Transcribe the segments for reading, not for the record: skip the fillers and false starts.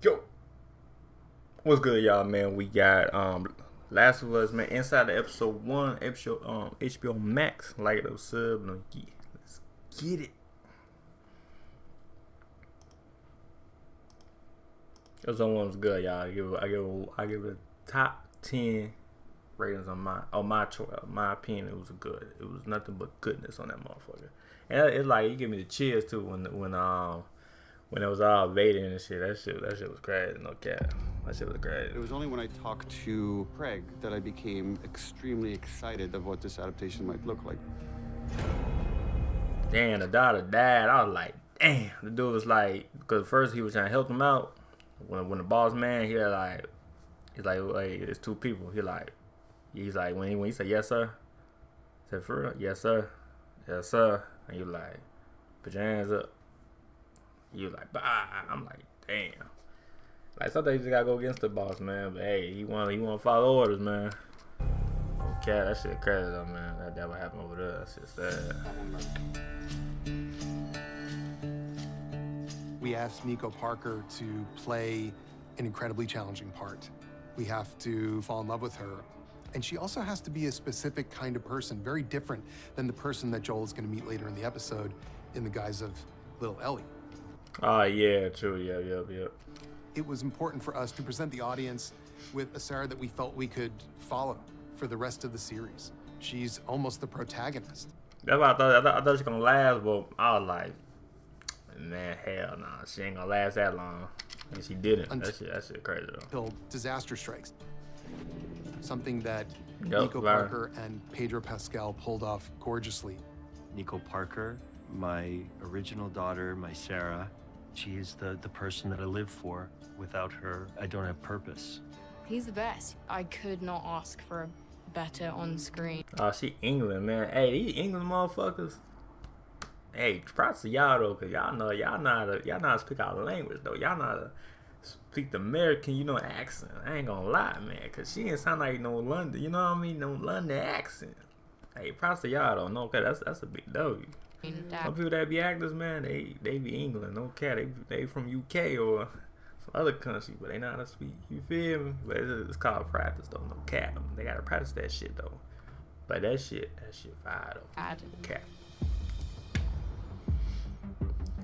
Yo, what's good, y'all, man? We got Last of Us, man, inside the episode 1, episode HBO Max. Like those sub, no, yeah, let's get it. Episode 1 was good, y'all. I give it a top 10 ratings on my opinion. It was good. It was nothing but goodness on that motherfucker. And it's like you give me the chills too when it was all Vader and shit. That shit was crazy. No cap. That shit was crazy. It was only when I talked to Craig that I became extremely excited of what this adaptation might look like. Damn, the daughter died. I was like, damn. The dude was like, because first he was trying to help him out. When the boss man, he's like, it's two people. He's like, when he said yes sir, I said for real, yes sir, yes sir, and you like, put your hands up. You like, bah. I'm like, damn. Like sometimes you just gotta go against the boss, man. But hey, he want to follow orders, man. Okay, that shit crazy though, man. That what happened over there. That's just sad. We asked Nico Parker to play an incredibly challenging part. We have to fall in love with her. And she also has to be a specific kind of person, very different than the person that Joel is going to meet later in the episode in the guise of little Ellie. Oh, yeah, true. Yep. It was important for us to present the audience with a Sarah that we felt we could follow for the rest of the series. She's almost the protagonist. That's what I thought. I thought she was going to last, but I was like, man, hell nah. She ain't going to last that long. And she didn't. That shit crazy, though. Until disaster strikes. Something that Nico Parker and Pedro Pascal pulled off gorgeously. Nico Parker, my original daughter, my Sarah, she is the person that I live for. Without her, I don't have purpose. He's the best. I could not ask for a better on screen. Oh, she England, man. Hey, these England motherfuckers. Hey, props to y'all though, cause y'all know how to speak our language though. Y'all know how to speak the American, accent. I ain't gonna lie, man, cause she didn't sound like no London, you know what I mean? No London accent. Hey, props to y'all though. No, okay, that's a big W. Some people that be actors, man, they be England, no cat. They from UK or some other country, but they know how to speak. You feel me? But it's called practice though, no cap. They gotta practice that shit though. But that shit fire though. Cap.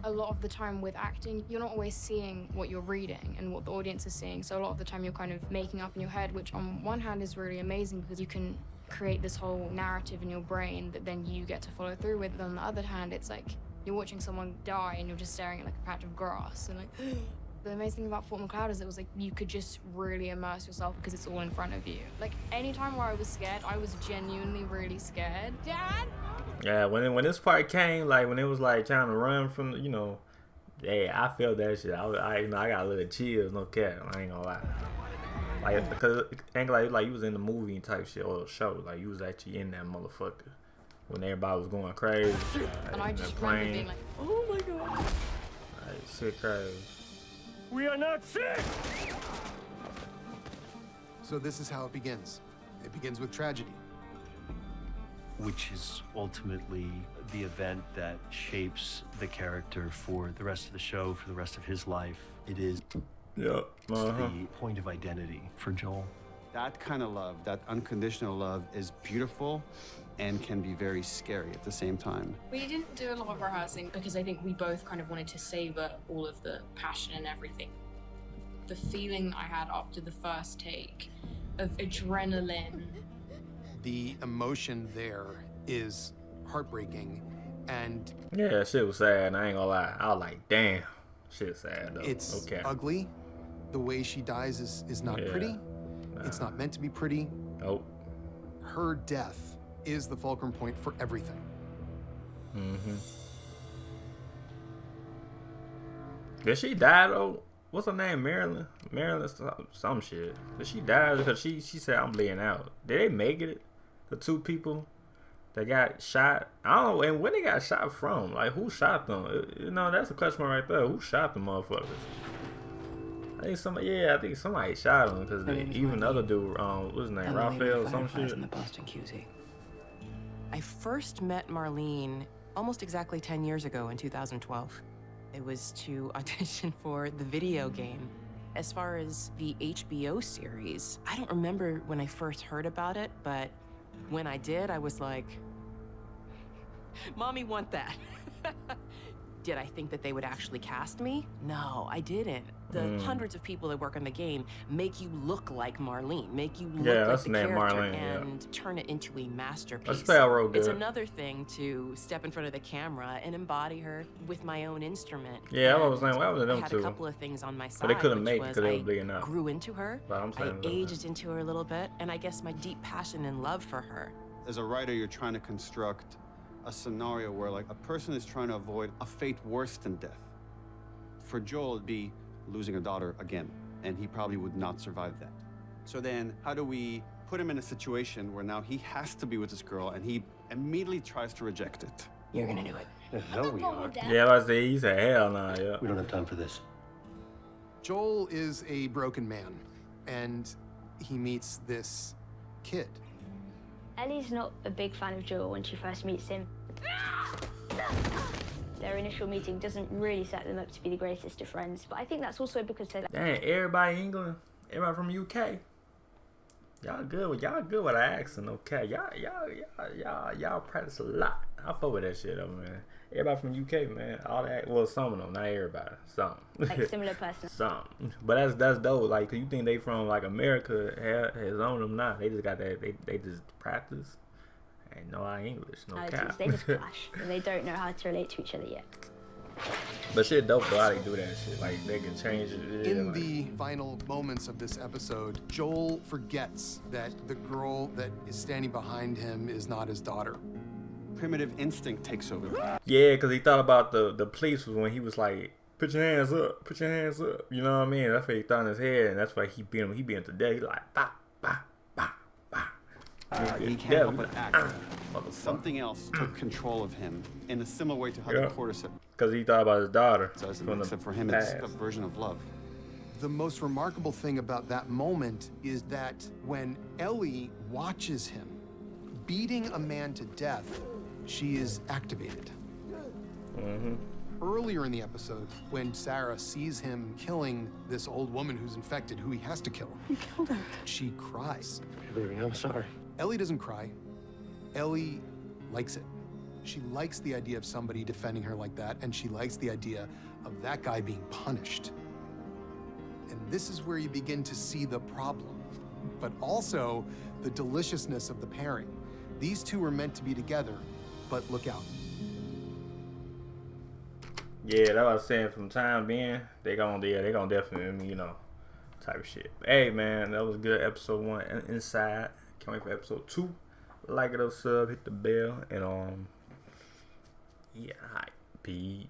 A lot of the time with acting, you're not always seeing what you're reading and what the audience is seeing. So a lot of the time you're kind of making up in your head, which on one hand is really amazing because you can create this whole narrative in your brain that then you get to follow through with. But on the other hand, it's like you're watching someone die and you're just staring at like a patch of grass and like. The amazing thing about Fort McCloud is it was like you could just really immerse yourself because it's all in front of you. Like any time where I was scared, I was genuinely really scared. Dad? Yeah, when this part came, like when it was like trying to run from, hey, I felt that shit. I got a little chills, no cap. I ain't gonna lie. Like because ain't like you was in the movie type shit or show, like you was actually in that motherfucker when everybody was going crazy. And I just remember being like, oh my god. Like shit crazy. We are not sick! So this is how it begins. It begins with tragedy. Which is ultimately the event that shapes the character for the rest of the show, for the rest of his life. It is the point of identity for Joel. That kind of love, that unconditional love, is beautiful and can be very scary at the same time. We didn't do a lot of rehearsing because I think we both kind of wanted to savor all of the passion and everything. The feeling I had after the first take of adrenaline. The emotion there is heartbreaking, and yeah, shit was sad. I ain't gonna lie. I was like, damn, shit sad though. It's ugly. The way she dies is not pretty. Nah. It's not meant to be pretty. Nope. Her death is the fulcrum point for everything. Did she die though? What's her name? Marilyn some shit. Did she die because she said I'm bleeding out? Did they make it? The two people that got shot. I don't know. And when they got shot from? Like who shot them? That's a question mark right there. Who shot the motherfuckers? I think somebody shot him because even the other dude, what's his name, Raphael or some shit. In the Boston QZ. I first met Marlene almost exactly 10 years ago in 2012. It was to audition for the video game As far as the HBO series, I don't remember when I first heard about it, but when I did, I was like, Mommy want that. Did I think that they would actually cast me? No, I didn't. The hundreds of people that work on the game make you look like Marlene, make you look like the character, Marlene, and turn it into a masterpiece. Let's play our role good. It's another thing to step in front of the camera and embody her with my own instrument. Yeah, I was saying, why was it them I had two? a couple of things on my side, But they couldn't which make it was because they I were big enough. grew into her, But I'm I saying, aged into her a little bit, and I guess my deep passion and love for her. As a writer, you're trying to construct a scenario where like a person is trying to avoid a fate worse than death. For Joel, it'd be losing a daughter again, and he probably would not survive that. So then how do we put him in a situation where now he has to be with this girl and he immediately tries to reject it? You're gonna do it. The hell we are. Yeah, I say he said hell nah, yeah. We don't have time for this. Joel is a broken man, and he meets this kid. Ellie's not a big fan of Joel when she first meets him. Their initial meeting doesn't really set them up to be the greatest of friends, but I think that's also because they're like, Dang, everybody in England, everybody from UK. Y'all good with an accent, okay? Y'all practice a lot. I fuck with that shit though, man. Everybody from UK, man. All that, well, some of them, not everybody. Some. like similar person. Some. But that's dope. Like, 'cause you think they from like America, has on them not. They just got that. They just practice. Ain't no English, no cap. They just clash, and they don't know how to relate to each other yet. But shit dope though how they do that shit. Like they can change it. In like, the final moments of this episode, Joel forgets that the girl that is standing behind him is not his daughter. Primitive instinct takes over. yeah, because he thought about the police was when he was like, put your hands up, put your hands up. You know what I mean? That's what he thought in his head, and that's why he beat him. He beat him today. He like, bah, bah, bah, bah. He can't help but act. Something else took control of him in a similar way to how the cordyceps Because he thought about his daughter. does, from the except for him, it's past. a version of love. The most remarkable thing about that moment is that when Ellie watches him beating a man to death, she is activated. Earlier in the episode, when Sarah sees him killing this old woman who's infected, who he has to kill, You killed her. she cries. Baby, I'm sorry. Ellie doesn't cry. Ellie likes it. She likes the idea of somebody defending her like that, and she likes the idea of that guy being punished. And this is where you begin to see the problem, but also the deliciousness of the pairing. These two were meant to be together, but look out. Yeah, that was saying from time being, they gonna definitely, you know, type of shit. Hey man, that was good. Episode 1 inside. Can't wait for episode 2. Like it or sub, hit the bell, and yeah, hi, peace.